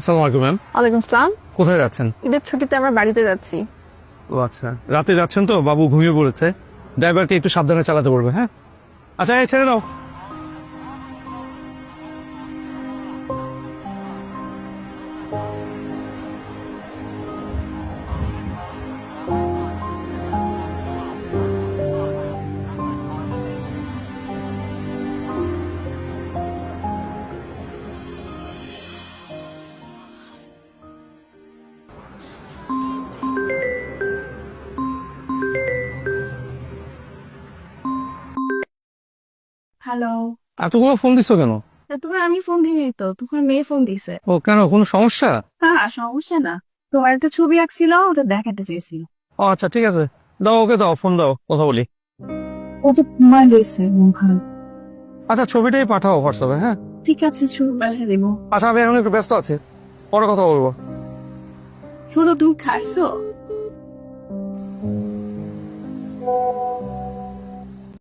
আসসালামু আলাইকুম ম্যাম। ওয়ালাইকুম আসসালাম। কোথায় যাচ্ছেন? ঈদের ছুটিতে আমরা বাড়িতে যাচ্ছি। ও আচ্ছা, রাতে যাচ্ছেন তো, বাবু ঘুমিয়ে পড়েছে। ড্রাইভারকে একটু সাবধানে চালাতে বলবে, হ্যাঁ? আচ্ছা, এই ছেড়ে দাও। হ্যালো। এতগুলো ফোন দিছো কেন? তোমার আমি ফোন দিই তো, তোমার মেয়ে ফোন দিছে। ও কেন, কোনো সমস্যা? হ্যাঁ, সমস্যা না। তোমার একটা ছবি আঁকছিল, ওটা দেখাতে চেয়েছিল। ও আচ্ছা, ঠিক আছে, দাও ওকে, দাও ফোন দাও, কথা বলি। ও তো ঘুমায় গেছে মন খারাপ। আচ্ছা, ছবিটাই পাঠাও হোয়াটসঅ্যাপে, হ্যাঁ? ঠিক আছে, ছবি পাঠিয়ে দিব। আচ্ছা, আমি এখন একটু ব্যস্ত আছি, পরে কথা বলবো। শুধু তুমি খাইছো?